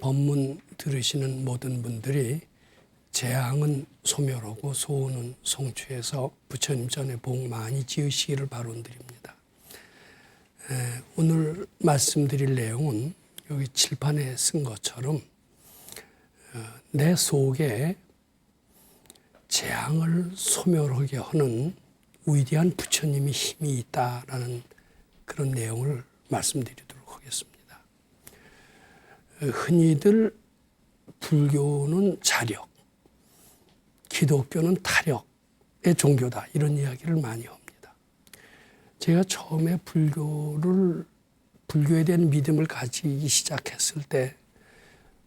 법문 들으시는 모든 분들이 재앙은 소멸하고 소원은 성취해서 부처님 전에 복 많이 지으시기를 바론드립니다. 오늘 말씀드릴 내용은 여기 칠판에 쓴 것처럼 내 속에 재앙을 소멸하게 하는 위대한 부처님의 힘이 있다라는 그런 내용을 말씀드리도록 하겠습니다. 흔히들 불교는 자력, 기독교는 타력의 종교다 이런 이야기를 많이 합니다. 제가 처음에 불교에 대한 믿음을 가지기 시작했을 때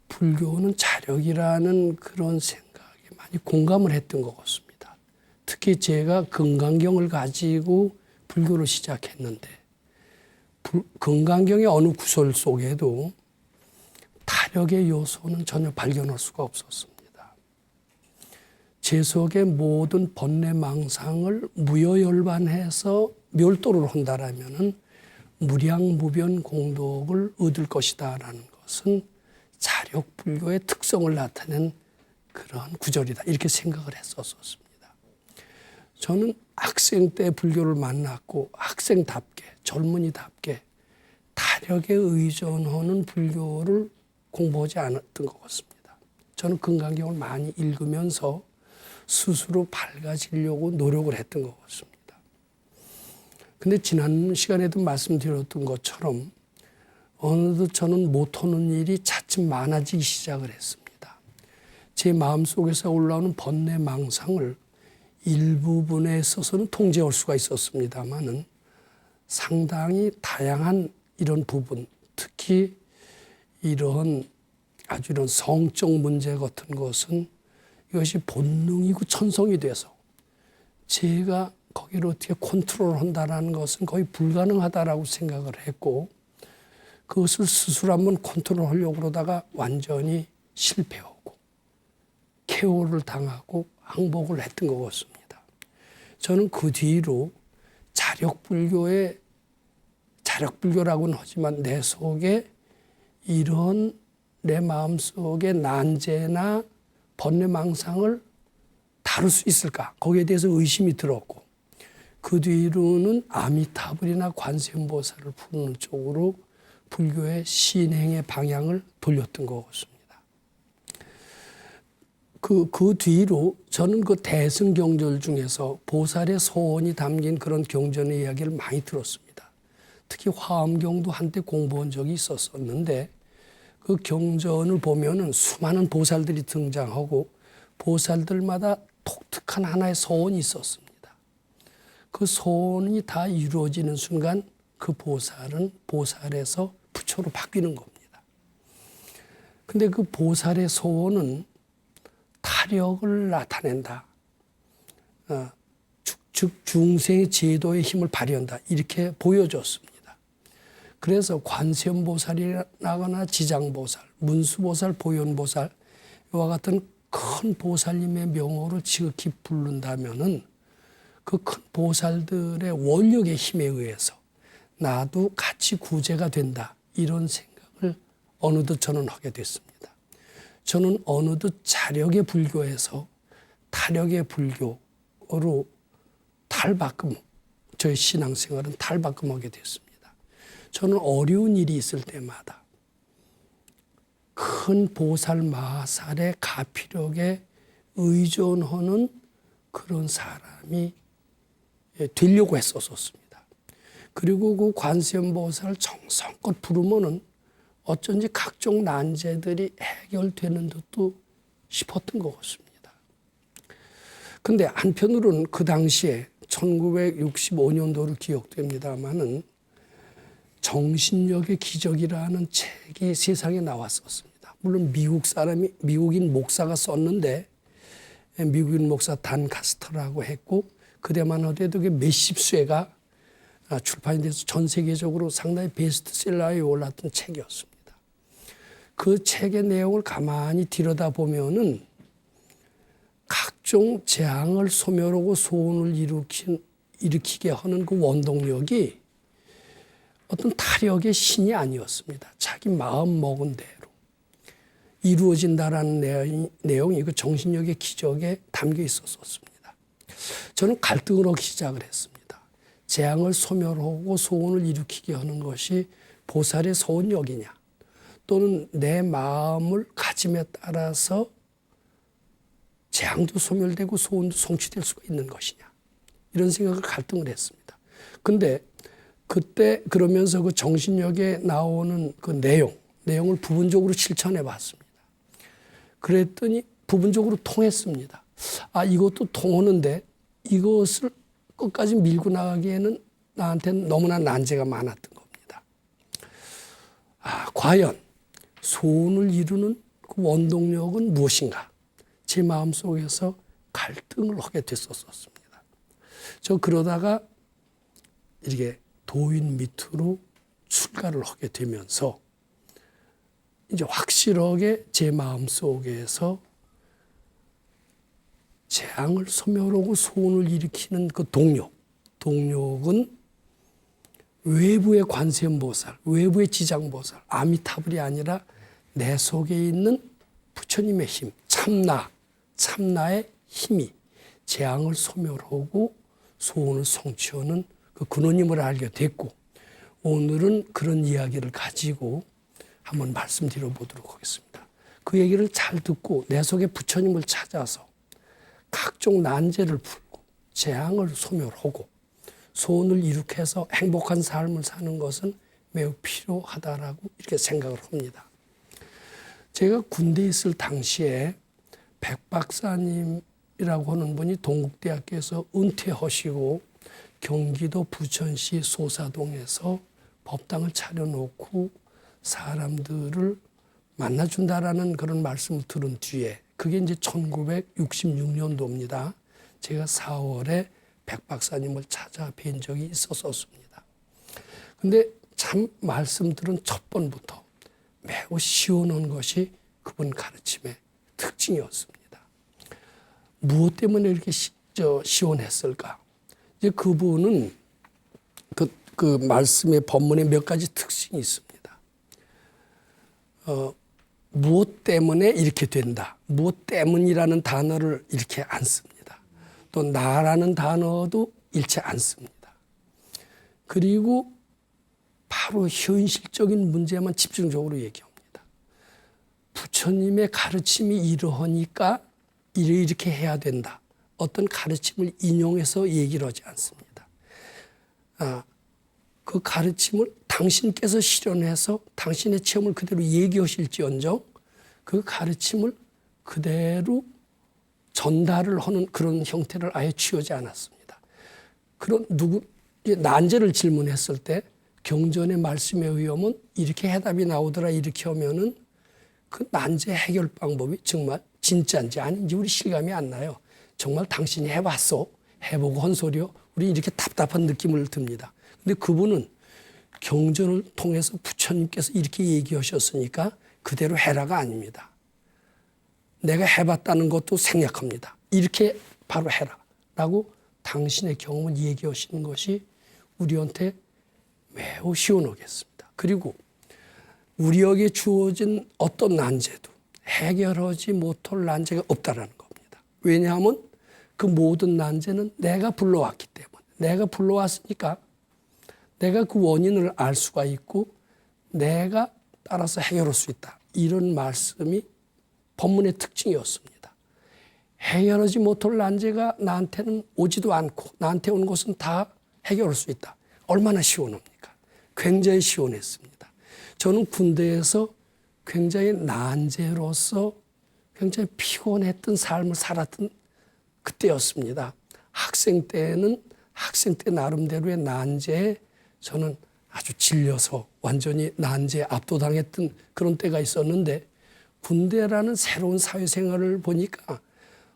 불교는 자력이라는 그런 생각에 많이 공감을 했던 것 같습니다. 특히 제가 금강경을 가지고 불교를 시작했는데 금강경의 어느 구설 속에도 타력의 요소는 전혀 발견할 수가 없었습니다. 제 속의 모든 번뇌망상을 무여열반해서 멸도를 한다라면은 무량무변 공덕을 얻을 것이다라는 것은 자력불교의 특성을 나타낸 그러한 구절이다 이렇게 생각을 했었습니다. 저는 학생 때 불교를 만났고 학생답게 젊은이답게 타력에 의존하는 불교를 공부하지 않았던 것 같습니다. 저는 금강경을 많이 읽으면서 스스로 밝아지려고 노력을 했던 것 같습니다. 근데 지난 시간에도 말씀드렸던 것처럼 어느덧 저는 못하는 일이 차츰 많아지기 시작을 했습니다. 제 마음속에서 올라오는 번뇌망상을 일부분에 있어서는 통제할 수가 있었습니다만은 상당히 다양한 이런 부분, 특히 이런 성적 문제 같은 것은 이것이 본능이고 천성이 돼서 제가 거기를 어떻게 컨트롤한다는 것은 거의 불가능하다라고 생각을 했고 그것을 스스로 한번 컨트롤하려고 그러다가 완전히 실패하고 KO를 당하고 항복을 했던 것 같습니다. 저는 그 뒤로 자력불교라고는 하지만 내 속에 이런 내 마음속의 난제나 번뇌망상을 다룰 수 있을까? 거기에 대해서 의심이 들었고 그 뒤로는 아미타불이나 관세음보살을 부르는 쪽으로 불교의 신행의 방향을 돌렸던 것 같습니다. 그 뒤로 저는 그 대승경절 중에서 보살의 소원이 담긴 그런 경전의 이야기를 많이 들었습니다. 특히 화엄경도 한때 공부한 적이 있었는데 그 경전을 보면은 수많은 보살들이 등장하고 보살들마다 독특한 하나의 소원이 있었습니다. 그 소원이 다 이루어지는 순간 그 보살은 보살에서 부처로 바뀌는 겁니다. 근데 그 보살의 소원은 타력을 나타낸다. 즉 중생의 제도의 힘을 발휘한다. 이렇게 보여줬습니다. 그래서 관세음보살이라거나 지장보살, 문수보살, 보현보살 이와 같은 큰 보살님의 명호를 지극히 부른다면은 그 큰 보살들의 원력의 힘에 의해서 나도 같이 구제가 된다. 이런 생각을 어느덧 저는 하게 됐습니다. 저는 어느덧 자력의 불교에서 타력의 불교로 저의 신앙생활은 탈바꿈하게 됐습니다. 저는 어려운 일이 있을 때마다 큰 보살 마살의 가피력에 의존하는 그런 사람이 되려고 했었습니다. 그리고 그 관세음보살을 정성껏 부르면은 어쩐지 각종 난제들이 해결되는 듯도 싶었던 것 같습니다. 근데 한편으로는 그 당시에 1965년도로 기억됩니다마는 정신력의 기적이라는 책이 세상에 나왔었습니다. 물론 미국인 목사가 썼는데 미국인 목사 단 카스터라고 했고 그때만 하더라도 몇십 쇄가 출판이 돼서 전 세계적으로 상당히 베스트셀러에 올랐던 책이었습니다. 그 책의 내용을 가만히 들여다보면은 각종 재앙을 소멸하고 소원을 일으키게 하는 그 원동력이 어떤 타력의 신이 아니었습니다. 자기 마음 먹은 대로 이루어진다라는 내용이 그 정신력의 기적에 담겨 있었습니다. 저는 갈등을 하기 시작을 했습니다. 재앙을 소멸하고 소원을 일으키게 하는 것이 보살의 소원력이냐, 또는 내 마음을 가짐에 따라서 재앙도 소멸되고 소원도 성취될 수가 있는 것이냐, 이런 생각을 갈등을 했습니다. 근데 그때 그러면서 그 정신력에 나오는 그 내용을 부분적으로 실천해 봤습니다. 그랬더니 부분적으로 통했습니다. 아, 이것도 통하는데 이것을 끝까지 밀고 나가기에는 나한테는 너무나 난제가 많았던 겁니다. 아, 과연 소원을 이루는 그 원동력은 무엇인가? 제 마음속에서 갈등을 하게 됐었습니다. 저 그러다가 이렇게 도인 밑으로 출가를 하게 되면서 이제 확실하게 제 마음속에서 재앙을 소멸하고 소원을 일으키는 그 동력은 외부의 관세음보살, 외부의 지장보살, 아미타불이 아니라 내 속에 있는 부처님의 힘, 참나의 힘이 재앙을 소멸하고 소원을 성취하는 그 근원임을 알게 됐고, 오늘은 그런 이야기를 가지고 한번 말씀드려 보도록 하겠습니다. 그 얘기를 잘 듣고 내 속에 부처님을 찾아서 각종 난제를 풀고 재앙을 소멸하고 소원을 이룩해서 행복한 삶을 사는 것은 매우 필요하다라고 이렇게 생각을 합니다. 제가 군대에 있을 당시에 백 박사님이라고 하는 분이 동국대학교에서 은퇴하시고 경기도 부천시 소사동에서 법당을 차려놓고 사람들을 만나준다라는 그런 말씀을 들은 뒤에, 그게 이제 1966년도입니다. 제가 4월에 백 박사님을 찾아뵌 적이 있었습니다. 근데 참 말씀 들은 첫 번부터 매우 시원한 것이 그분 가르침의 특징이었습니다. 무엇 때문에 이렇게 시원했을까? 이제 그분은 그 말씀의 본문에 몇 가지 특징이 있습니다. 무엇 때문에 이렇게 된다. 무엇 때문이라는 단어를 이렇게 안 씁니다. 또 나라는 단어도 일체 안 씁니다. 그리고 바로 현실적인 문제만 집중적으로 얘기합니다. 부처님의 가르침이 이러하니까 이렇게 해야 된다. 어떤 가르침을 인용해서 얘기를 하지 않습니다. 그 가르침을 당신께서 실현해서 당신의 체험을 그대로 얘기하실지언정 그 가르침을 그대로 전달을 하는 그런 형태를 아예 취하지 않았습니다. 그런 난제를 질문했을 때 경전의 말씀에 의하면 이렇게 해답이 나오더라, 이렇게 하면은 그 난제 해결 방법이 정말 진짜인지 아닌지 우리 실감이 안 나요. 정말 당신이 해봤어? 해보고 한 소리요? 우리 이렇게 답답한 느낌을 듭니다. 근데 그분은 경전을 통해서 부처님께서 이렇게 얘기하셨으니까 그대로 해라가 아닙니다. 내가 해봤다는 것도 생략합니다. 이렇게 바로 해라라고 당신의 경험을 얘기하시는 것이 우리한테 매우 시원하겠습니다. 그리고 우리에게 주어진 어떤 난제도 해결하지 못할 난제가 없다라는 겁니다. 왜냐하면 그 모든 난제는 내가 불러왔기 때문에, 내가 불러왔으니까 내가 그 원인을 알 수가 있고 내가 따라서 해결할 수 있다. 이런 말씀이 법문의 특징이었습니다. 해결하지 못할 난제가 나한테는 오지도 않고 나한테 온 것은 다 해결할 수 있다. 얼마나 시원합니까? 굉장히 시원했습니다. 저는 군대에서 굉장히 난제로서 굉장히 피곤했던 삶을 살았던 그때였습니다. 학생 때는 학생 때 나름대로의 난제에 저는 아주 질려서 완전히 난제에 압도당했던 그런 때가 있었는데, 군대라는 새로운 사회생활을 보니까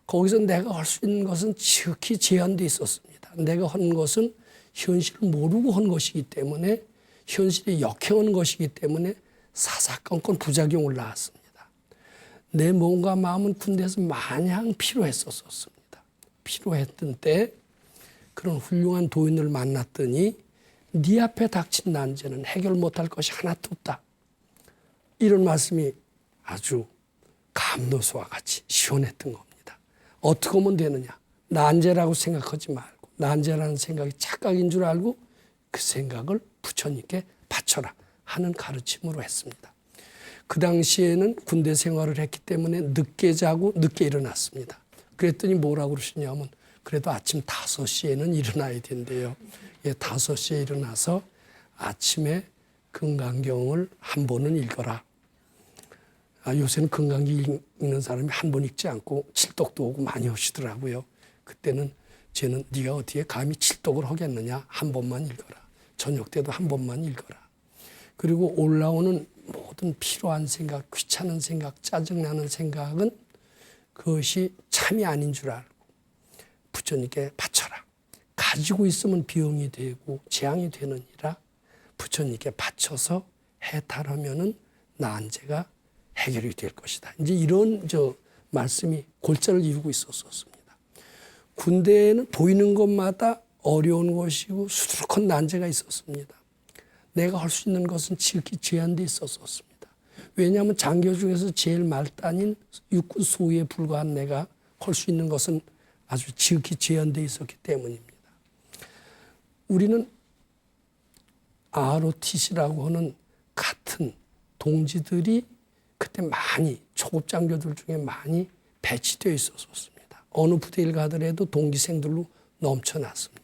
거기서 내가 할 수 있는 것은 지극히 제한되어 있었습니다. 내가 하는 것은 현실을 모르고 한 것이기 때문에, 현실이 역행하는 것이기 때문에 사사건건 부작용을 낳았습니다. 내 몸과 마음은 군대에서 마냥 피로했었습니다. 피로했던 때 그런 훌륭한 도인을 만났더니 네 앞에 닥친 난제는 해결 못할 것이 하나도 없다. 이런 말씀이 아주 감로수와 같이 시원했던 겁니다. 어떻게 하면 되느냐? 난제라고 생각하지 말고 난제라는 생각이 착각인 줄 알고 그 생각을 부처님께 바쳐라 하는 가르침으로 했습니다. 그 당시에는 군대 생활을 했기 때문에 늦게 자고 늦게 일어났습니다. 그랬더니 뭐라고 그러시냐면 그래도 아침 5시에는 일어나야 된대요. 5시에 일어나서 아침에 금강경을 한 번은 읽어라. 요새는 금강경 읽는 사람이 한 번 읽지 않고 칠독도 오고 많이 하시더라고요. 그때는 쟤는 네가 어떻게 감히 칠독을 하겠느냐. 한 번만 읽어라. 저녁 때도 한 번만 읽어라. 그리고 올라오는 모든 필요한 생각, 귀찮은 생각, 짜증나는 생각은 그것이 참이 아닌 줄 알고 부처님께 바쳐라. 가지고 있으면 비용이 되고 재앙이 되느니라 부처님께 바쳐서 해탈하면은 난제가 해결이 될 것이다. 이제 이런 말씀이 골자를 이루고 있었습니다. 군대에는 보이는 것마다 어려운 것이고 수두룩한 난제가 있었습니다. 내가 할 수 있는 것은 지극히 제한돼 있었습니다. 왜냐하면 장교 중에서 제일 말단인 육군 소위에 불과한 내가 할 수 있는 것은 아주 지극히 제한돼 있었기 때문입니다. 우리는 ROTC라고 하는 같은 동지들이 그때 많이 초급 장교들 중에 많이 배치되어 있었습니다. 어느 부대를 가더라도 동기생들로 넘쳐났습니다.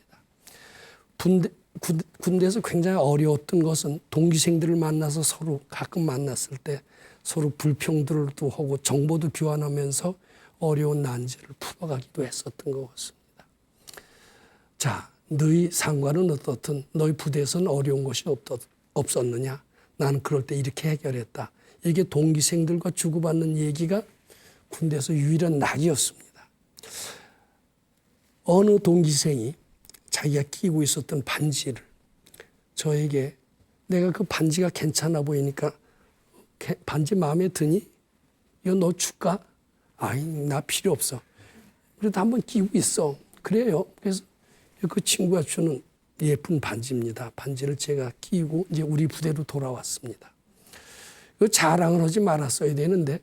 군대에서 굉장히 어려웠던 것은 동기생들을 만나서 서로 가끔 만났을 때 서로 불평들도 하고 정보도 교환하면서 어려운 난제를 풀어가기도 했었던 것 같습니다. 자, 너희 상관은 어떻든 너희 부대에서는 어려운 것이 없었느냐? 나는 그럴 때 이렇게 해결했다. 이게 동기생들과 주고받는 얘기가 군대에서 유일한 낙이었습니다. 어느 동기생이 자기가 끼고 있었던 반지를 저에게 내가 그 반지가 괜찮아 보이니까 반지 마음에 드니? 이거 너 줄까? 아이, 나 필요 없어. 그래도 한번 끼고 있어. 그래요. 그래서 그 친구가 주는 예쁜 반지입니다. 반지를 제가 끼고 이제 우리 부대로 돌아왔습니다. 그 자랑을 하지 말았어야 되는데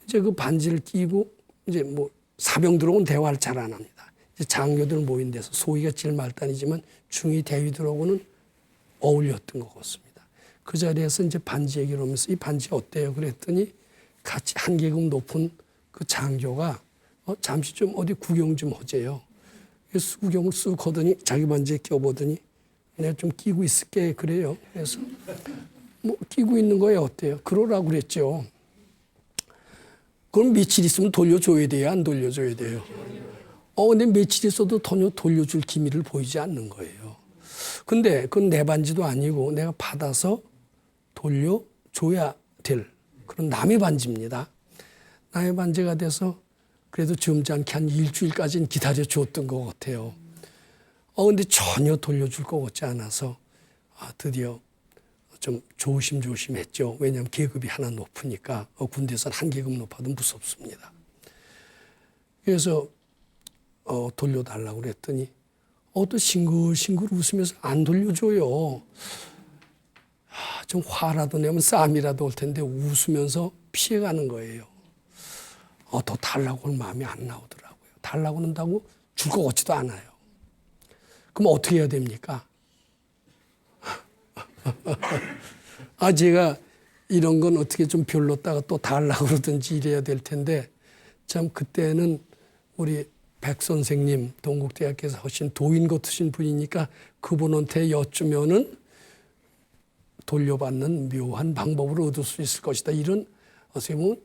이제 그 반지를 끼고 이제 뭐 사병 들어오면 대화를 잘 안 합니다. 이제 장교들 모인 데서 소위가 제일 말단이지만 중위 대위들하고는 어울렸던 것 같습니다. 그 자리에서 이제 반지 얘기를 하면서 이 반지 어때요? 그랬더니 같이 한 계급 높은 그 장교가 잠시 좀 어디 구경 좀 하재요. 그래서 구경을 쑥 하더니 자기 반지에 껴보더니 내가 좀 끼고 있을게 그래요. 그래서 뭐 끼고 있는 거에 어때요? 그러라고 그랬죠. 그럼 며칠 있으면 돌려줘야 돼요? 안 돌려줘야 돼요? 근데 며칠 있어도 전혀 돌려줄 기미를 보이지 않는 거예요. 근데 그건 내 반지도 아니고 내가 받아서 돌려줘야 될 그런 남의 반지입니다. 남의 반지가 돼서 그래도 점잖게 한 일주일까지는 기다려줬던 것 같아요. 근데 전혀 돌려줄 것 같지 않아서 드디어 좀 조심조심했죠. 왜냐하면 계급이 하나 높으니까 군대에서는 한 계급 높아도 무섭습니다. 그래서 돌려달라고 그랬더니 또 싱글싱글 웃으면서 안 돌려줘요. 좀 화라도 내면 싸움이라도 올 텐데 웃으면서 피해가는 거예요. 더 달라고 할 마음이 안 나오더라고요. 달라고 한다고 줄 것 같지도 않아요. 그럼 어떻게 해야 됩니까? 제가 이런 건 어떻게 좀 별로다가 또 달라고 그러든지 이래야 될 텐데 참 그때는 우리 백 선생님 동국대학교에서 하신 도인 같으신 분이니까 그분한테 여쭈면은 돌려받는 묘한 방법을 얻을 수 있을 것이다. 이런 어떻게 보면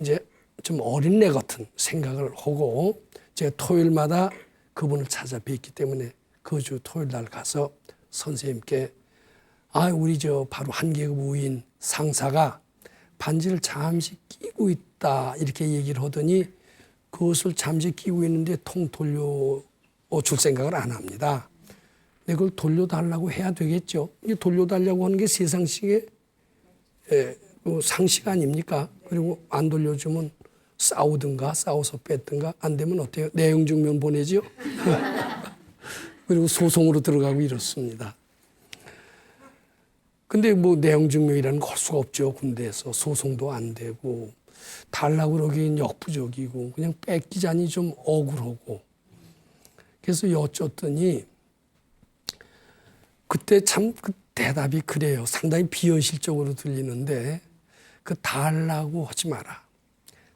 이제 좀 어린애 같은 생각을 하고 제가 토요일마다 그분을 찾아뵙기 때문에 그 주 토요일 날 가서 선생님께 우리 바로 한계급 우인 상사가 반지를 잠시 끼고 있다 이렇게 얘기를 하더니 그것을 잠시 끼고 있는데 통 돌려줄 생각을 안 합니다. 근데 그걸 돌려달라고 해야 되겠죠. 이게 돌려달라고 하는 게 세상식의 상식 아닙니까? 그리고 안 돌려주면 싸우든가 싸워서 뺐든가 안 되면 어때요? 내용 증명 보내죠. 그리고 소송으로 들어가고 이렇습니다. 근데 뭐 내용 증명이라는 거 할 수가 없죠. 군대에서 소송도 안 되고 달라고 그러기엔 역부족이고 그냥 뺏기자니 좀 억울하고. 그래서 여쭸더니 그때 참 그 대답이 그래요. 상당히 비현실적으로 들리는데 그 달라고 하지 마라.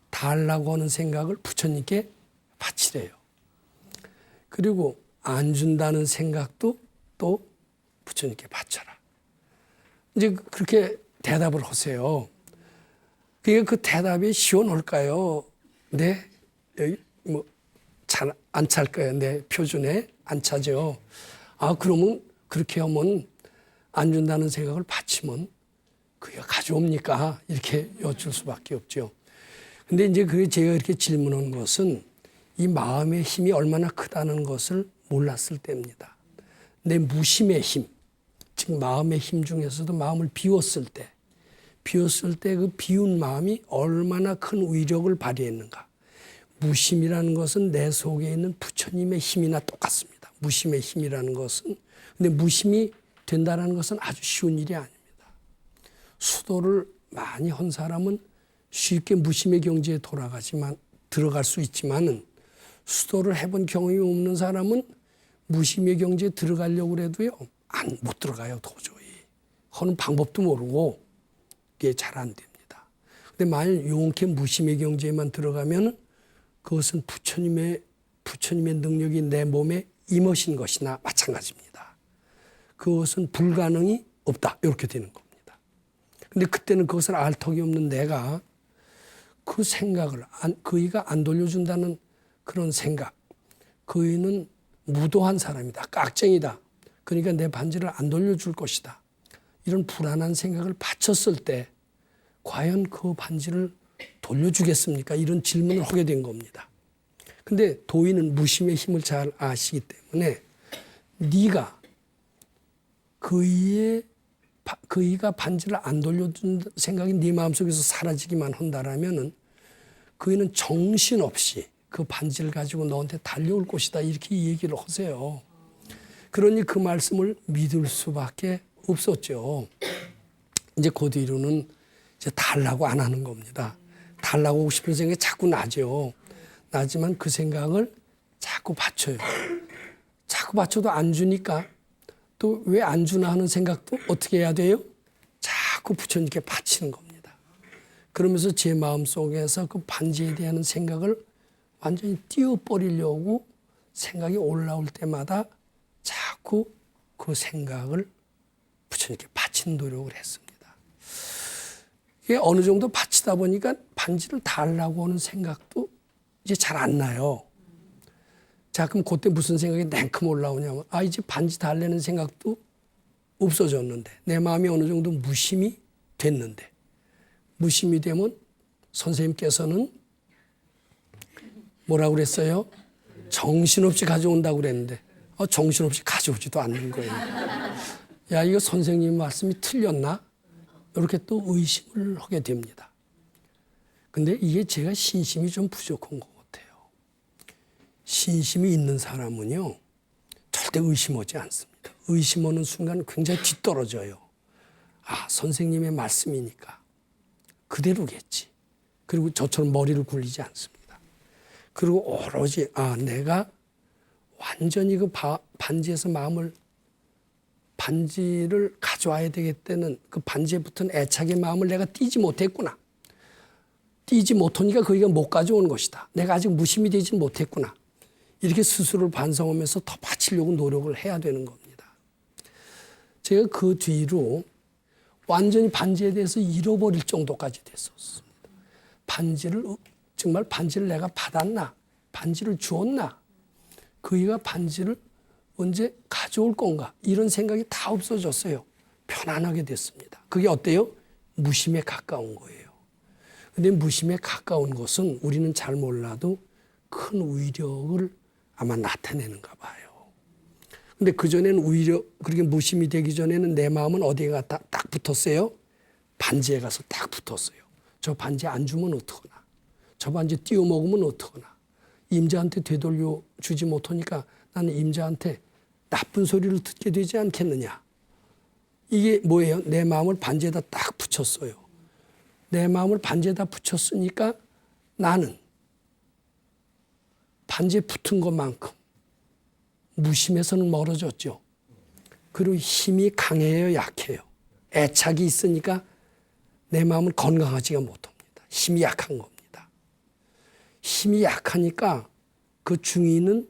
달라고 하는 생각을 부처님께 바치래요. 그리고 안 준다는 생각도 또 부처님께 바쳐라. 이제 그렇게 대답을 하세요. 그게 그 대답이 시원할까요? 네, 여기 뭐 잘 안 찰까요? 네, 표준에 안 차죠. 아, 그러면 그렇게 하면 안 준다는 생각을 바치면 그게 가져옵니까? 이렇게 여쭐 수밖에 없죠. 근데 이제 그게 제가 이렇게 질문한 것은 이 마음의 힘이 얼마나 크다는 것을 몰랐을 때입니다. 내 무심의 힘, 즉 마음의 힘 중에서도 마음을 비웠을 때 그 비운 마음이 얼마나 큰 위력을 발휘했는가. 무심이라는 것은 내 속에 있는 부처님의 힘이나 똑같습니다. 무심의 힘이라는 것은. 근데 무심이 된다는 것은 아주 쉬운 일이 아닙니다. 수도를 많이 한 사람은 쉽게 무심의 경지에 들어갈 수 있지만은 수도를 해본 경험이 없는 사람은 무심의 경지에 들어가려고 해도요, 못 들어가요, 도저히. 하는 방법도 모르고 이게 잘 안 됩니다. 근데 만일 용케 무심의 경지에만 들어가면 그것은 부처님의 능력이 내 몸에 임하신 것이나 마찬가지입니다. 그것은 불가능이 없다. 이렇게 되는 겁니다. 근데 그때는 그것을 알 턱이 없는 내가 그 생각을, 그이가 안 돌려준다는 그런 생각, 그이는 무도한 사람이다. 깍쟁이다. 그러니까 내 반지를 안 돌려줄 것이다. 이런 불안한 생각을 바쳤을 때 과연 그 반지를 돌려주겠습니까? 이런 질문을 하게 된 겁니다. 근데 도인은 무심의 힘을 잘 아시기 때문에 네가 그이가 반지를 안 돌려준 생각이 네 마음속에서 사라지기만 한다라면은 그이는 정신없이 그 반지를 가지고 너한테 달려올 것이다. 이렇게 얘기를 하세요. 그러니 그 말씀을 믿을 수밖에 없었죠. 이제 그 뒤로는 이제 달라고 안 하는 겁니다. 달라고 하고 싶은 생각이 자꾸 나죠. 나지만 그 생각을 자꾸 바쳐요. 자꾸 바쳐도 안 주니까 또 왜 안 주나 하는 생각도 어떻게 해야 돼요? 자꾸 부처님께 바치는 겁니다. 그러면서 제 마음속에서 그 반지에 대한 생각을 완전히 띄워버리려고 생각이 올라올 때마다 자꾸 그 생각을 부처님께 바치는 노력을 했습니다. 이게 어느 정도 바치다 보니까 반지를 달라고 하는 생각도 이제 잘 안 나요. 자, 그럼 그때 무슨 생각이 냉큼 올라오냐면, 이제 반지 달래는 생각도 없어졌는데, 내 마음이 어느 정도 무심이 됐는데, 무심이 되면 선생님께서는 뭐라고 그랬어요? 정신없이 가져온다고 그랬는데, 정신없이 가져오지도 않는 거예요. 야, 이거 선생님 말씀이 틀렸나? 이렇게 또 의심을 하게 됩니다. 근데 이게 제가 신심이 좀 부족한 것 같아요. 신심이 있는 사람은요, 절대 의심하지 않습니다. 의심하는 순간 굉장히 뒤떨어져요. 선생님의 말씀이니까 그대로겠지. 그리고 저처럼 머리를 굴리지 않습니다. 그리고 오로지 내가 완전히 그 반지에서 반지를 가져와야 되겠다는 그 반지에 붙은 애착의 마음을 내가 띄지 못했구나. 띄지 못하니까 거기가 못 가져온 것이다. 내가 아직 무심이 되지 못했구나. 이렇게 스스로를 반성하면서 더 바치려고 노력을 해야 되는 겁니다. 제가 그 뒤로 완전히 반지에 대해서 잃어버릴 정도까지 됐었습니다. 정말 반지를 내가 받았나? 반지를 주었나? 그이가 반지를 언제 가져올 건가? 이런 생각이 다 없어졌어요. 편안하게 됐습니다. 그게 어때요? 무심에 가까운 거예요. 근데 무심에 가까운 것은 우리는 잘 몰라도 큰 위력을 아마 나타내는가 봐요. 근데 그전에는 그렇게 무심이 되기 전에는 내 마음은 어디에 갔다 딱 붙었어요? 반지에 가서 딱 붙었어요. 저 반지 안 주면 어떡하나? 저 반지 띄워 먹으면 어떡하나? 임자한테 되돌려 주지 못하니까 나는 임자한테 나쁜 소리를 듣게 되지 않겠느냐. 이게 뭐예요? 내 마음을 반지에다 딱 붙였어요. 내 마음을 반지에다 붙였으니까 나는 반지에 붙은 것만큼 무심에서는 멀어졌죠. 그리고 힘이 강해요, 약해요. 애착이 있으니까 내 마음은 건강하지가 못합니다. 힘이 약한 겁니다. 힘이 약하니까 그 중인은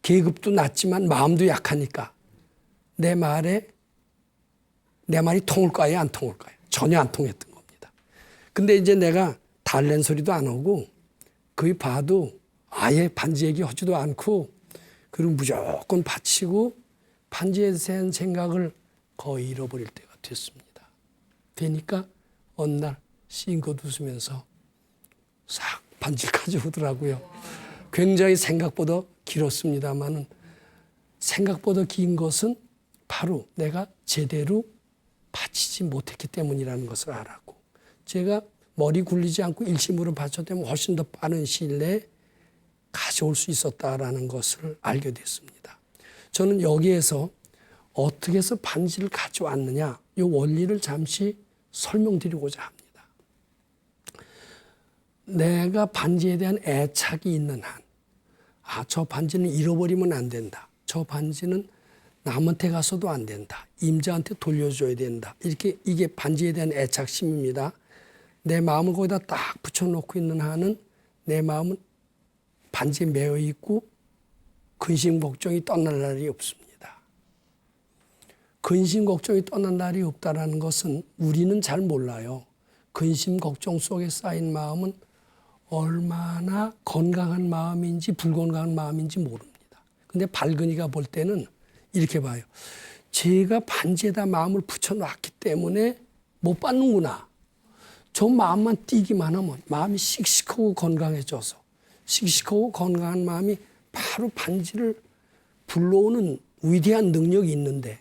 계급도 낮지만 마음도 약하니까 내 말이 통할까요, 안 통할까요? 전혀 안 통했던 겁니다. 근데 이제 내가 달랜 소리도 안 하고 거의 봐도 아예 반지 얘기하지도 않고 그리고 무조건 바치고 반지에 대한 생각을 거의 잃어버릴 때가 됐습니다. 되니까 어느 날 싱긋 웃으면서 싹 반지를 가져오더라고요. 굉장히 생각보다 길었습니다만은 생각보다 긴 것은 바로 내가 제대로 바치지 못했기 때문이라는 것을 알았고 제가 머리 굴리지 않고 일심으로 바쳤다면 훨씬 더 빠른 시일 내에 가져올 수 있었다라는 것을 알게 됐습니다. 저는 여기에서 어떻게 해서 반지를 가져왔느냐 이 원리를 잠시 설명드리고자 합니다. 내가 반지에 대한 애착이 있는 한 저 반지는 잃어버리면 안 된다. 저 반지는 남한테 가서도 안 된다. 임자한테 돌려줘야 된다. 이게 반지에 대한 애착심입니다. 내 마음을 거기다 딱 붙여놓고 있는 한은 내 마음은 반지에 매여 있고 근심 걱정이 떠날 날이 없습니다. 근심 걱정이 떠난 날이 없다는 것은 우리는 잘 몰라요. 근심 걱정 속에 쌓인 마음은 얼마나 건강한 마음인지 불건강한 마음인지 모릅니다. 근데 발근이가 볼 때는 이렇게 봐요. 제가 반지에다 마음을 붙여놨기 때문에 못 받는구나. 저 마음만 띄기만 하면 마음이 씩씩하고 건강해져서 씩씩하고 건강한 마음이 바로 반지를 불러오는 위대한 능력이 있는데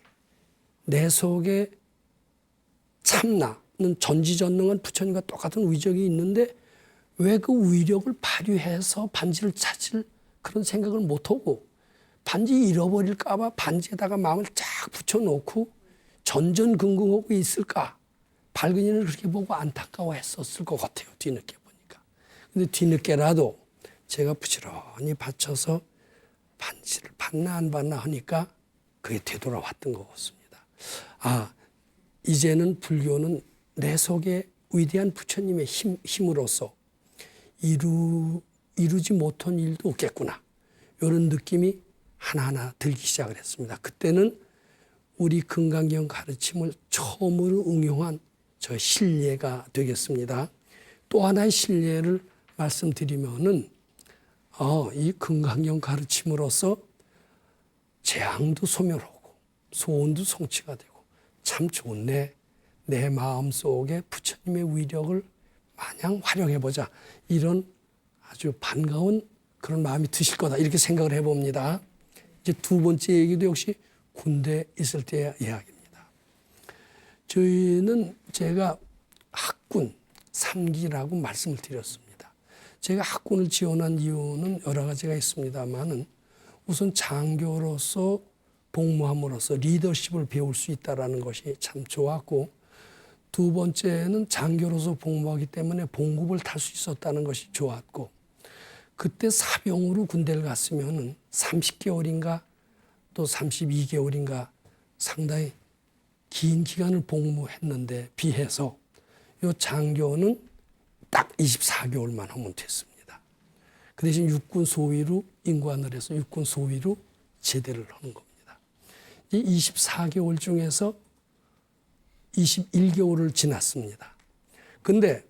내 속에 참나는 전지전능한 부처님과 똑같은 위력이 있는데 왜 그 위력을 발휘해서 반지를 찾을 그런 생각을 못하고 반지 잃어버릴까 봐 반지에다가 마음을 쫙 붙여놓고 전전긍긍하고 있을까. 발근이는 그렇게 보고 안타까워했었을 것 같아요. 뒤늦게 보니까. 근데 뒤늦게라도 제가 부지런히 받쳐서 반지를 받나 안 받나 하니까 그게 되돌아왔던 것 같습니다. 이제는 불교는 내 속에 위대한 부처님의 힘으로써 이루지 못한 일도 없겠구나. 이런 느낌이 하나하나 들기 시작을 했습니다. 그때는 우리 금강경 가르침을 처음으로 응용한 저 신례가 되겠습니다. 또 하나의 신례를 말씀드리면은 이 금강경 가르침으로써 재앙도 소멸하고 소원도 성취가 되고 참 좋네. 내 마음속에 부처님의 위력을 마냥 활용해보자. 이런 아주 반가운 그런 마음이 드실 거다. 이렇게 생각을 해봅니다. 이제 두 번째 얘기도 역시 군대에 있을 때의 이야기입니다. 저희는 제가 학군 3기라고 말씀을 드렸습니다. 제가 학군을 지원한 이유는 여러 가지가 있습니다만은 우선 장교로서 복무함으로써 리더십을 배울 수 있다는 것이 참 좋았고 두 번째는 장교로서 복무하기 때문에 봉급을 탈 수 있었다는 것이 좋았고 그때 사병으로 군대를 갔으면 30개월인가 또 32개월인가 상당히 긴 기간을 복무했는데 비해서 이 장교는 딱 24개월만 하면 됐습니다. 그 대신 육군 소위로 임관을 해서 육군 소위로 제대를 하는 겁니다. 이 24개월 중에서 21개월을 지났습니다. 근데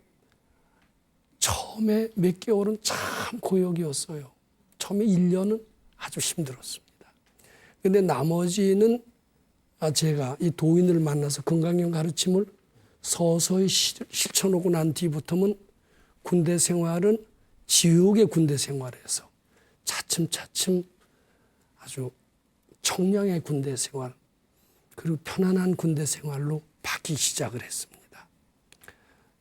처음에 몇 개월은 참 고역이었어요. 처음에 1년은 아주 힘들었습니다. 근데 나머지는 제가 이 도인을 만나서 건강경 가르침을 서서히 실천하고 난 뒤부터는 군대 생활은 지옥의 군대 생활에서 차츰차츰 아주 청량의 군대 생활 그리고 편안한 군대 생활로 바뀌기 시작을 했습니다.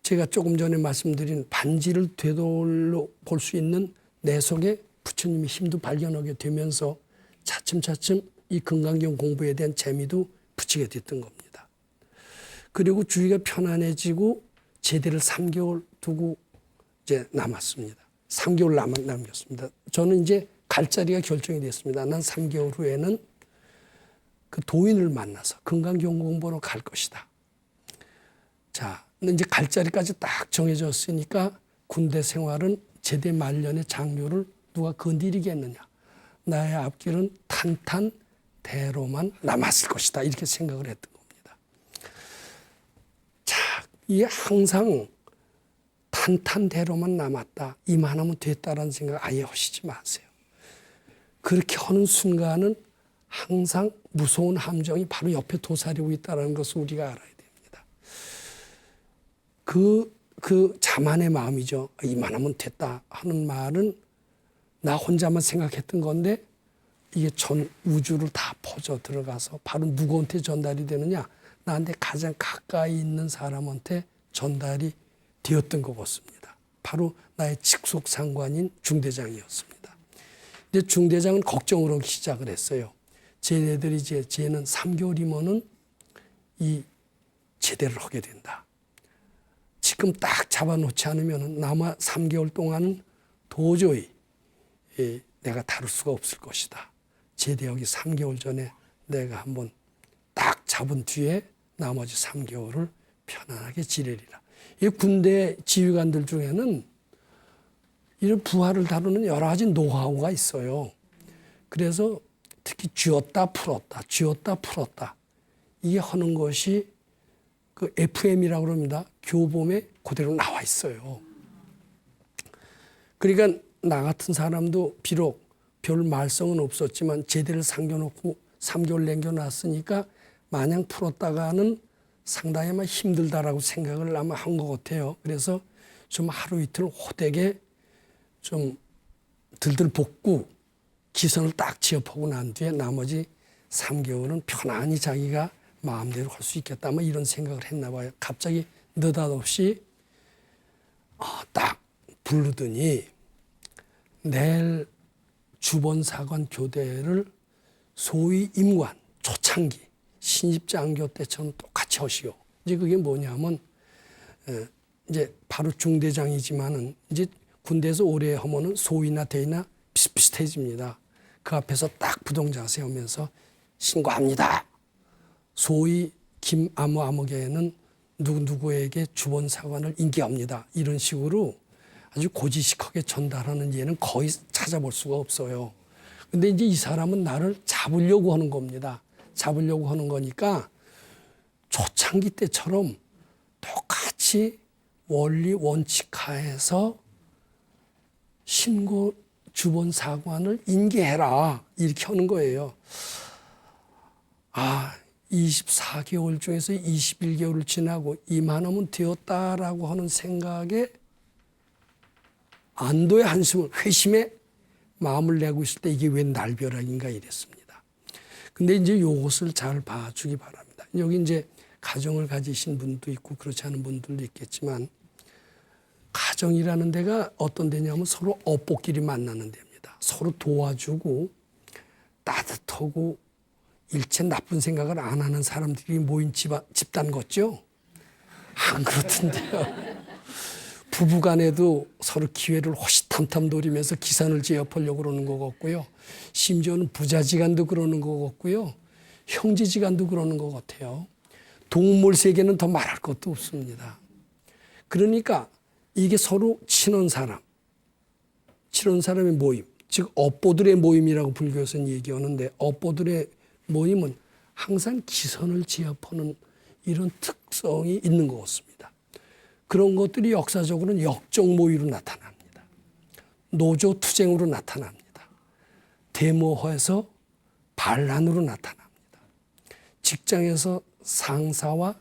제가 조금 전에 말씀드린 반지를 되돌려 볼 수 있는 내 속에 부처님의 힘도 발견하게 되면서 차츰차츰 이 금강경 공부에 대한 재미도 붙이게 됐던 겁니다. 그리고 주위가 편안해지고 제대를 3개월 두고 이제 남았습니다. 3개월 남겼습니다. 저는 이제 갈 자리가 결정이 됐습니다. 난 3개월 후에는 그 도인을 만나서 건강경공보러 갈 것이다. 자, 근데 이제 갈 자리까지 딱 정해졌으니까 군대 생활은 제대 말년의 장료를 누가 건드리겠느냐. 나의 앞길은 탄탄대로만 남았을 것이다. 이렇게 생각을 했던 겁니다. 자, 이게 항상 탄탄대로만 남았다. 이만하면 됐다라는 생각 아예 하시지 마세요. 그렇게 하는 순간은 항상 무서운 함정이 바로 옆에 도사리고 있다는 것을 우리가 알아야 됩니다. 그 자만의 마음이죠. 이만하면 됐다 하는 말은 나 혼자만 생각했던 건데 이게 전 우주를 다 퍼져 들어가서 바로 누구한테 전달이 되느냐. 나한테 가장 가까이 있는 사람한테 전달이 되었던 것 같습니다. 바로 나의 직속 상관인 중대장이었습니다. 근데 중대장은 걱정을 하기 시작을 했어요. 쟤네들이 쟤는 3개월이면은 이 제대를 하게 된다. 지금 딱 잡아놓지 않으면 남아 3개월 동안은 도저히 내가 다룰 수가 없을 것이다. 제대하기 3개월 전에 내가 한번 딱 잡은 뒤에 나머지 3개월을 편안하게 지내리라. 이 군대 지휘관들 중에는 이런 부하를 다루는 여러 가지 노하우가 있어요. 그래서 특히 쥐었다 풀었다, 쥐었다 풀었다. 이게 하는 것이 그 FM이라고 합니다. 교범에 그대로 나와 있어요. 그러니까 나 같은 사람도 비록 별 말썽은 없었지만 제대를 상겨놓고 3개월 남겨놨으니까 마냥 풀었다가는 상당히 아마 힘들다라고 생각을 아마 한 것 같아요. 그래서 좀 하루 이틀 호되게 좀 들들 볶고 기선을 딱 지어보고 난 뒤에 나머지 3개월은 편안히 자기가 마음대로 할 수 있겠다. 뭐 이런 생각을 했나 봐요. 갑자기 느닷없이 딱 부르더니 내일 주번사관 교대를 소위 임관, 초창기, 신입장교 때처럼 똑같이 하시오. 이제 그게 뭐냐면 이제 바로 중대장이지만은 이제 군대에서 오래 하면은 소위나 대위나 비슷비슷해집니다. 그 앞에서 딱 부동자세 하면서 신고합니다. 소위 김아무아무개는 누구누구에게 주번사관을 인계합니다. 이런 식으로 아주 고지식하게 전달하는 예는 거의 찾아볼 수가 없어요. 근데 이제 이 사람은 나를 잡으려고 하는 겁니다. 잡으려고 하는 거니까 초창기 때처럼 똑같이 원리 원칙하에서 신고 주번사관을 인계해라. 이렇게 하는 거예요. 24개월 중에서 21개월을 지나고 이만하면 되었다라고 하는 생각에 안도의 한숨을 회심의 마음을 내고 있을 때 이게 웬 날벼락인가 이랬습니다. 근데 이제 요것을 잘 봐주기 바랍니다. 여기 이제 가정을 가지신 분도 있고 그렇지 않은 분들도 있겠지만 가정이라는 데가 어떤 데냐면 서로 업보끼리 만나는 데입니다. 서로 도와주고 따뜻하고 일체 나쁜 생각을 안 하는 사람들이 모인 집단 같죠? 안 그렇던데요. 부부간에도 서로 기회를 호시탐탐 노리면서 기산을 제압하려고 그러는 것 같고요. 심지어는 부자지간도 그러는 것 같고요. 형제지간도 그러는 것 같아요. 동물 세계는 더 말할 것도 없습니다. 그러니까 이게 서로 친한 사람의 모임, 즉 업보들의 모임이라고 불교에서는 얘기하는데 업보들의 모임은 항상 기선을 제압하는 이런 특성이 있는 것 같습니다. 그런 것들이 역사적으로는 역적 모의로 나타납니다. 노조 투쟁으로 나타납니다. 데모해서 반란으로 나타납니다. 직장에서 상사와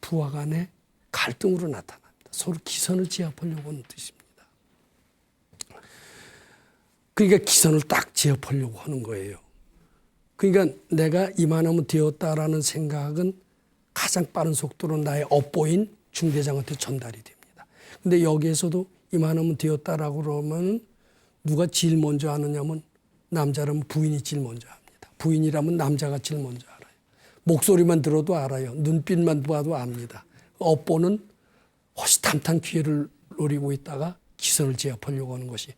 부하 간의 갈등으로 나타납니다. 서로 기선을 제압하려고 하는 뜻입니다. 그러니까 기선을 딱 제압하려고 하는 거예요. 그러니까 내가 이만하면 되었다라는 생각은 가장 빠른 속도로 나의 업보인 중대장한테 전달이 됩니다. 근데 여기에서도 이만하면 되었다라고 그러면 누가 제일 먼저 하느냐면 남자라면 부인이 제일 먼저 합니다. 부인이라면 남자가 제일 먼저 알아요. 목소리만 들어도 알아요. 눈빛만 봐도 압니다. 업보는 호시탐탐 기회를 노리고 있다가 기선을 제압하려고 하는 것이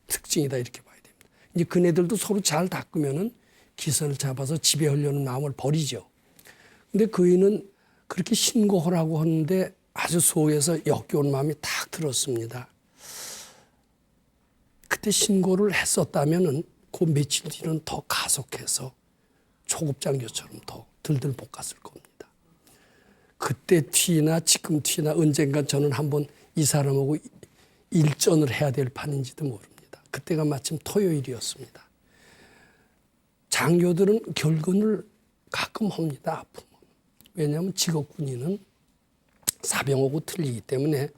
특징이다 이렇게 봐야 됩니다. 이제 그네들도 서로 잘 닦으면은 기선을 잡아서 지배하려는 마음을 버리죠. 근데 그이는 그렇게 신고하라고 하는데 아주 속에서 역겨운 마음이 탁 들었습니다. 그때 신고를 했었다면은 그 며칠 뒤는 더 가속해서 초급장교처럼 더 들들 볶았을 겁니다. 그때 티나 지금 티나 언젠간 저는 한번 이 사람하고 일전을 해야 될 판인지도 모릅니다. 그때가 마침 토요일이었습니다. 장교들은 결근을 가끔 합니다. 아프면. 왜냐하면 직업군인은 사병하고 틀리기 때문에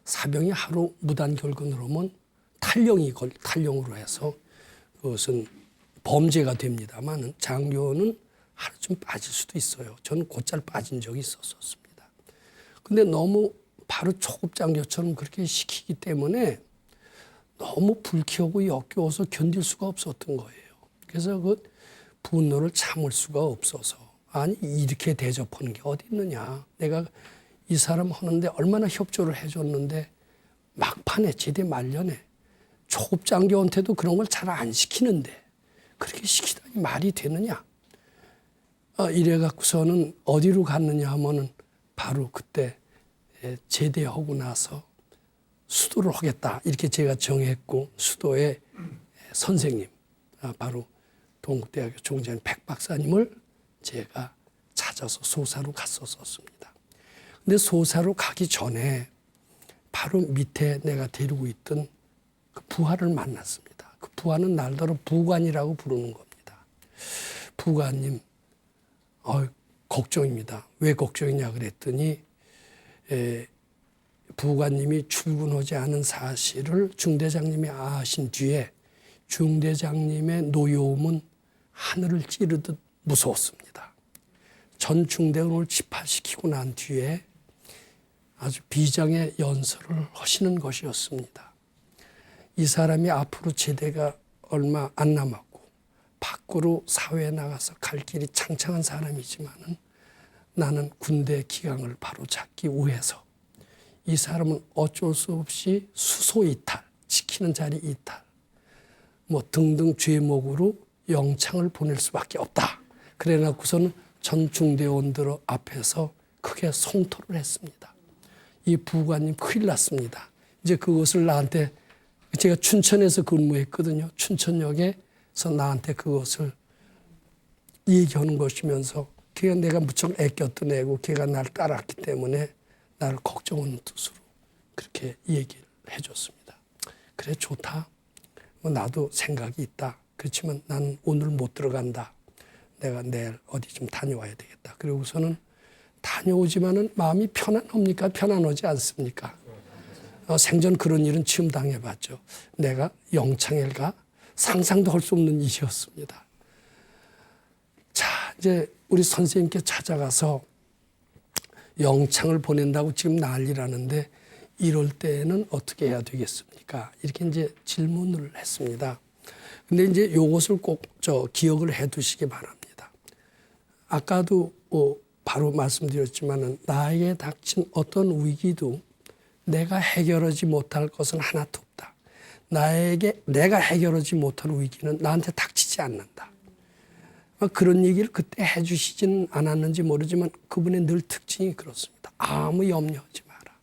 사병이 하루 무단 결근을 하면 탈령으로 해서 그것은 범죄가 됩니다만 장교는 하루쯤 빠질 수도 있어요. 저는 곧잘 빠진 적이 있었습니다. 근데 너무 바로 초급 장교처럼 그렇게 시키기 때문에 너무 불쾌하고 역겨워서 견딜 수가 없었던 거예요. 그래서 그 분노를 참을 수가 없어서 아니 이렇게 대접하는 게 어디 있느냐. 내가 이 사람 하는데 얼마나 협조를 해줬는데 막판에 제대 말년에 초급 장교한테도 그런 걸 잘 안 시키는데 그렇게 시키다니 말이 되느냐. 이래 갖고서는 어디로 갔느냐 하면은 바로 그때 제대하고 나서 수도를 하겠다 이렇게 제가 정했고 수도의 선생님 바로 동국대학교 종전 백 박사님을 제가 찾아서 소사로 갔었습니다. 근데 소사로 가기 전에 바로 밑에 내가 데리고 있던 그 부하를 만났습니다. 그 부하는 날더러 부관이라고 부르는 겁니다. 부관님, 걱정입니다. 왜 걱정이냐 그랬더니 부관님이 출근하지 않은 사실을 중대장님이 아신 뒤에 중대장님의 노여움은 하늘을 찌르듯 무서웠습니다. 전 중대원을 집합시키고 난 뒤에 아주 비장의 연설을 하시는 것이었습니다. 이 사람이 앞으로 제대가 얼마 안 남았고 밖으로 사회에 나가서 갈 길이 창창한 사람이지만은 나는 군대 기강을 바로 잡기 위해서 이 사람은 어쩔 수 없이 수소 이탈, 지키는 자리 이탈, 뭐 등등 죄목으로 영창을 보낼 수밖에 없다. 그래 놓고서는 전 중대원들 앞에서 크게 성토를 했습니다. 이 부관님 큰일 났습니다. 이제 그것을 나한테 제가 춘천에서 근무했거든요. 춘천역에서 나한테 그것을 얘기하는 것이면서 걔가 내가 무척 애꼈던 애고 걔가 날 따랐기 때문에 나를 걱정하는 뜻으로 그렇게 얘기를 해줬습니다. 그래 좋다. 뭐 나도 생각이 있다. 그렇지만 나는 오늘 못 들어간다. 내가 내일 어디 좀 다녀와야 되겠다. 그리고서는 다녀오지만은 마음이 편안합니까? 편안하지 않습니까? 생전 그런 일은 처음 당해봤죠. 내가 영창에 가 상상도 할 수 없는 일이었습니다. 자, 이제 우리 선생님께 찾아가서 영창을 보낸다고 지금 난리라는데 이럴 때는 어떻게 해야 되겠습니까? 이렇게 이제 질문을 했습니다. 근데 이제 요것을 꼭 기억을 해 두시기 바랍니다. 아까도 바로 말씀드렸지만은 나에게 닥친 어떤 위기도 내가 해결하지 못할 것은 하나도 없다. 내가 해결하지 못할 위기는 나한테 닥치지 않는다. 그런 얘기를 그때 해 주시지는 않았는지 모르지만 그분의 늘 특징이 그렇습니다. 아무 염려하지 마라.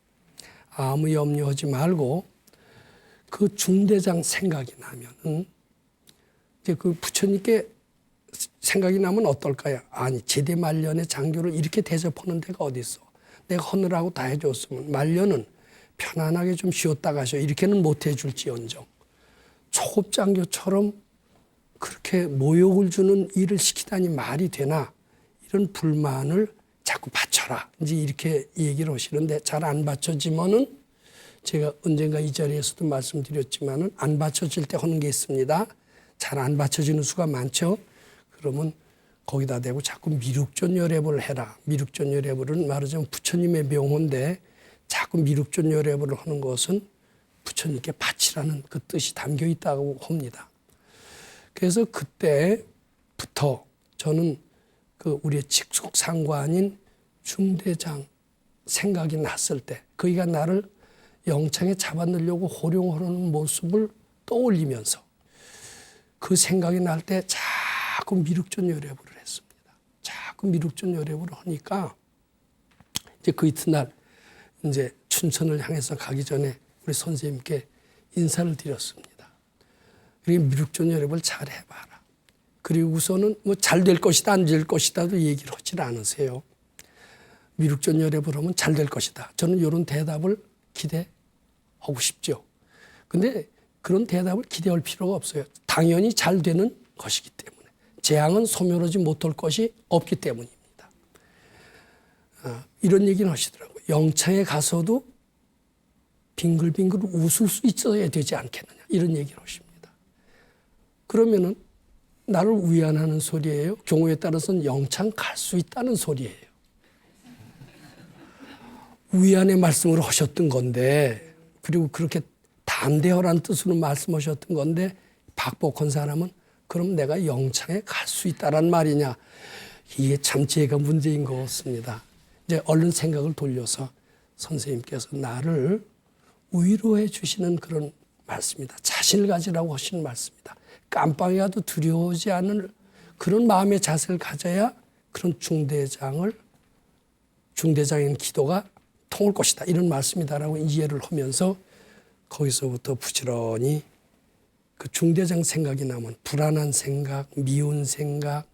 아무 염려하지 말고 그 중대장 생각이 나면은 이제 그 부처님께 생각이 나면 어떨까요? 아니 제대 말년에 장교를 이렇게 대접하는 데가 어디 있어? 내가 하느라고 다 해줬으면 말년은 편안하게 좀 쉬었다 가셔. 이렇게는 못 해줄지언정 초급 장교처럼 그렇게 모욕을 주는 일을 시키다니 말이 되나? 이런 불만을 자꾸 받쳐라. 이제 이렇게 얘기를 하시는데 잘 안 받쳐지면은 제가 언젠가 이 자리에서도 말씀드렸지만은 안 받쳐질 때 하는 게 있습니다. 잘 안 받쳐지는 수가 많죠. 그러면 거기다 대고 자꾸 미륵존열애부를 해라. 미륵존열애부는 말하자면 부처님의 명호인데 자꾸 미륵존열애부를 하는 것은 부처님께 바치라는 그 뜻이 담겨 있다고 합니다. 그래서 그때부터 저는 그 우리의 직속 상관인 중대장 생각이 났을 때 그이가 나를 영창에 잡아넣으려고 호령하는 모습을 떠올리면서 그 생각이 날 때 자꾸 미륵전 여례부를 했습니다. 자꾸 미륵전 여례부를 하니까 이제 그 이튿날 이제 춘천을 향해서 가기 전에 우리 선생님께 인사를 드렸습니다. 그리고 미륵전 여례부를 잘 해봐라. 그리고서는 뭐 잘 될 것이다 안 될 것이다도 얘기를 하질 않으세요. 미륵전 여례부를 하면 잘 될 것이다. 저는 이런 대답을 기대하고 싶죠. 근데 그런 대답을 기대할 필요가 없어요. 당연히 잘 되는 것이기 때문에. 재앙은 소멸하지 못할 것이 없기 때문입니다. 이런 얘기는 하시더라고요. 영창에 가서도 빙글빙글 웃을 수 있어야 되지 않겠느냐. 이런 얘기를 하십니다. 그러면은 나를 위안하는 소리예요. 경우에 따라서는 영창 갈 수 있다는 소리예요. 위안의 말씀을 하셨던 건데 그리고 그렇게 담대하라는 뜻으로 말씀하셨던 건데 박복한 사람은 그럼 내가 영창에 갈 수 있다란 말이냐. 이게 참 제가 문제인 것 같습니다. 이제 얼른 생각을 돌려서 선생님께서 나를 위로해 주시는 그런 말씀이다. 자신을 가지라고 하시는 말씀이다. 깜빡이라도 두려워하지 않을 그런 마음의 자세를 가져야 그런 중대장인 기도가 통할 것이다. 이런 말씀이다라고 이해를 하면서 거기서부터 부지런히 그 중대장 생각이 나면 불안한 생각, 미운 생각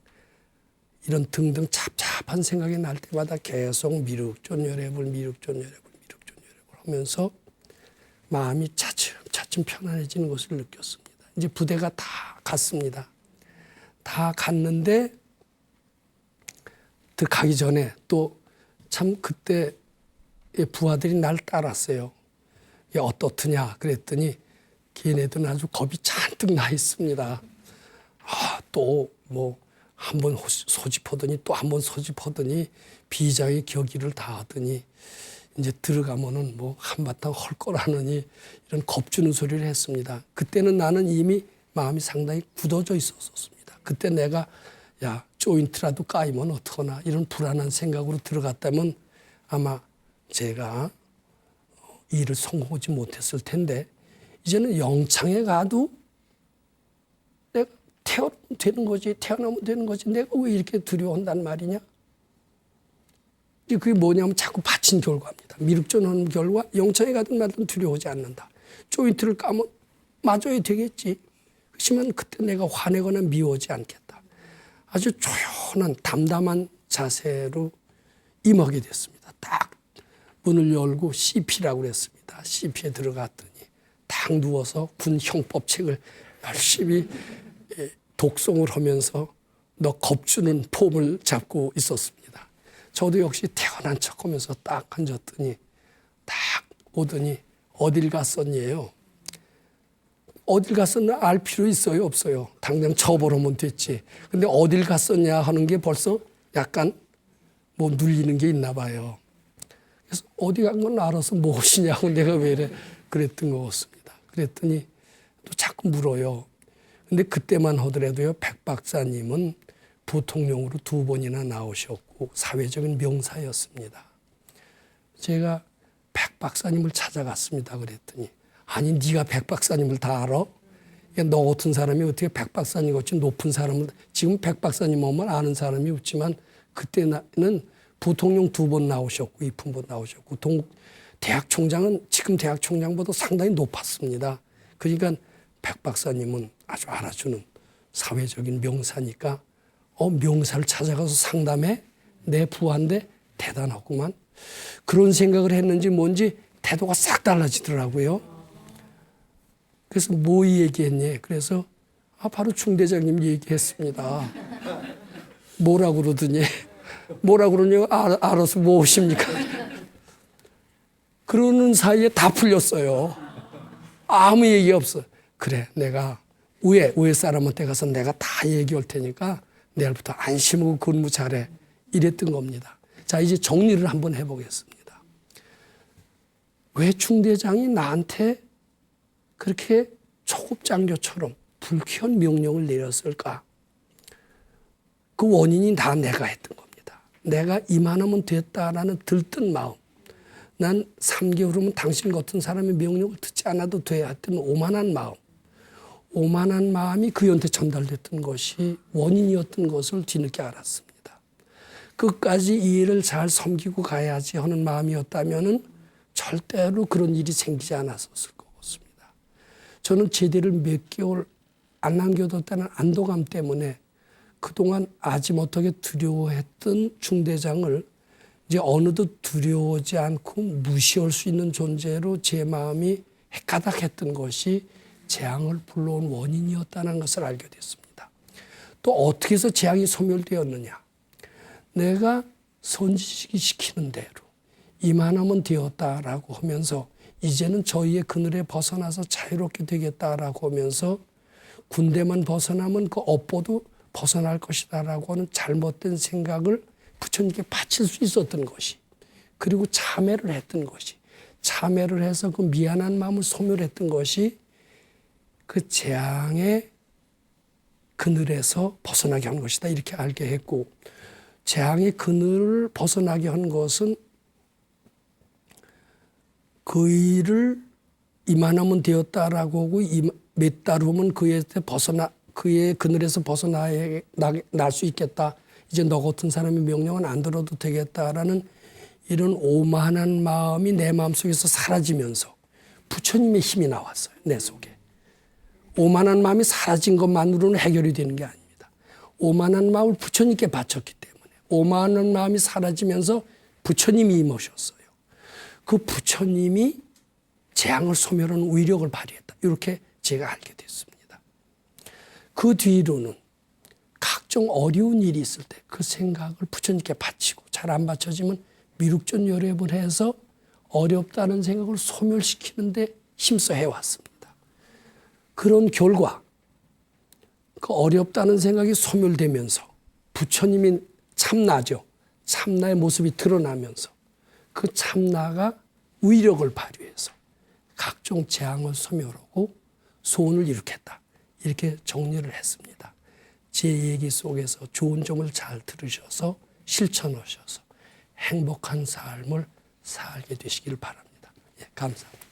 이런 등등 잡잡한 생각이 날 때마다 계속 미륵전 여례불 하면서 마음이 차츰 편안해지는 것을 느꼈습니다. 이제 부대가 다 갔습니다. 다 갔는데 가기 전에 또 참 그때 부하들이 날 따랐어요. 야, 어떻느냐 그랬더니 걔네들은 아주 겁이 잔뜩 나 있습니다. 또 뭐 한 번 소집하더니 또 한 번 소집하더니 비장의 격의를 다 하더니 이제 들어가면은 뭐 한바탕 헐 거라느니 이런 겁주는 소리를 했습니다. 그때는 나는 이미 마음이 상당히 굳어져 있었습니다. 그때 내가 야 조인트라도 까이면 어떡하나 이런 불안한 생각으로 들어갔다면 아마 제가 일을 성공하지 못했을 텐데 이제는 영창에 가도 내가 태어나면 되는 거지 내가 왜 이렇게 두려워한단 말이냐. 그게 뭐냐면 자꾸 바친 결과입니다. 미륵전하는 결과 영창에 가든 말든 두려워하지 않는다. 조인트를 까면 맞아야 되겠지. 그렇지만 그때 내가 화내거나 미워하지 않겠다. 아주 조용한 담담한 자세로 임하게 됐습니다. 딱 문을 열고 CP라고 그랬습니다. CP에 들어갔더니 딱 누워서 군 형법책을 열심히 독송을 하면서 너 겁주는 폼을 잡고 있었습니다. 저도 역시 태어난 척하면서 딱 앉았더니 딱 오더니 어딜 갔었니에요. 어딜 갔었나 알 필요 있어요 없어요. 당장 처벌하면 됐지. 근데 어딜 갔었냐 하는 게 벌써 약간 뭐 눌리는 게 있나 봐요. 그래서 어디 간 건 알아서 무엇이냐고 내가 왜 이래 그랬던 것 같습니다. 그랬더니 또 자꾸 물어요. 근데 그때만 하더라도요 백 박사님은 부통령으로 2번이나 나오셨고 사회적인 명사였습니다. 제가 백 박사님을 찾아갔습니다. 그랬더니 아니 네가 백 박사님을 다 알아? 너 같은 사람이 어떻게 백 박사님 같이 높은 사람을 지금 백 박사님 오면 아는 사람이 없지만 그때는 부통령 2번 나오셨고 이품번 나오셨고 대학 총장은 지금 대학 총장보다 상당히 높았습니다. 그러니까 백 박사님은 아주 알아주는 사회적인 명사니까 명사를 찾아가서 상담해 내 부하인데 대단하구만. 그런 생각을 했는지 뭔지 태도가 싹 달라지더라고요. 그래서 뭐 얘기했니? 그래서 바로 중대장님 얘기했습니다. 뭐라고 그러더니 뭐라고 그러냐고 알아서 무엇입니까? 그러는 사이에 다 풀렸어요. 아무 얘기 없어. 그래 내가 위에 사람한테 가서 내가 다 얘기할 테니까 내일부터 안심하고 근무 잘해. 이랬던 겁니다. 자 이제 정리를 한번 해보겠습니다. 왜 중대장이 나한테 그렇게 초급장교처럼 불쾌한 명령을 내렸을까? 그 원인이 다 내가 했던 겁니다. 내가 이만하면 됐다라는 들뜬 마음. 난 3개월 후면 당신 같은 사람의 명령을 듣지 않아도 돼 했던 오만한 마음. 오만한 마음이 그한테 전달됐던 것이 원인이었던 것을 뒤늦게 알았습니다. 끝까지 이 일을 잘 섬기고 가야지 하는 마음이었다면 절대로 그런 일이 생기지 않았었을 것 같습니다. 저는 제대를 몇 개월 안 남겨뒀다는 안도감 때문에 그동안 아지못하게 두려워했던 중대장을 이제 어느덧 두려워하지 않고 무시할 수 있는 존재로 제 마음이 헷가닥했던 것이 재앙을 불러온 원인이었다는 것을 알게 됐습니다. 또 어떻게 해서 재앙이 소멸되었느냐. 내가 선지식이 시키는 대로 이만하면 되었다라고 하면서 이제는 저희의 그늘에 벗어나서 자유롭게 되겠다라고 하면서 군대만 벗어나면 그 업보도 벗어날 것이다라고 하는 잘못된 생각을 부처님께 바칠 수 있었던 것이, 그리고 참회를 했던 것이, 참회를 해서 그 미안한 마음을 소멸했던 것이 그 재앙의 그늘에서 벗어나게 한 것이다, 이렇게 알게 했고, 재앙의 그늘을 벗어나게 한 것은 그 일을 이만하면 되었다라고 하고 몇 달 후면 그의 그늘에서 벗어날 수 있겠다. 이제 너 같은 사람의 명령은 안 들어도 되겠다라는 이런 오만한 마음이 내 마음속에서 사라지면서 부처님의 힘이 나왔어요. 내 속에. 오만한 마음이 사라진 것만으로는 해결이 되는 게 아닙니다. 오만한 마음을 부처님께 바쳤기 때문에 오만한 마음이 사라지면서 부처님이 임하셨어요. 그 부처님이 재앙을 소멸하는 위력을 발휘했다. 이렇게 제가 알게 됐습니다. 그 뒤로는 각종 어려운 일이 있을 때 그 생각을 부처님께 바치고 잘 안 바쳐지면 미륵전열애을 해서 어렵다는 생각을 소멸시키는데 힘써 해왔습니다. 그런 결과 그 어렵다는 생각이 소멸되면서 부처님이 참나죠. 참나의 모습이 드러나면서 그 참나가 위력을 발휘해서 각종 재앙을 소멸하고 소원을 이룩했다. 이렇게 정리를 했습니다. 제 얘기 속에서 좋은 점을 잘 들으셔서 실천하셔서 행복한 삶을 살게 되시길 바랍니다. 예, 감사합니다.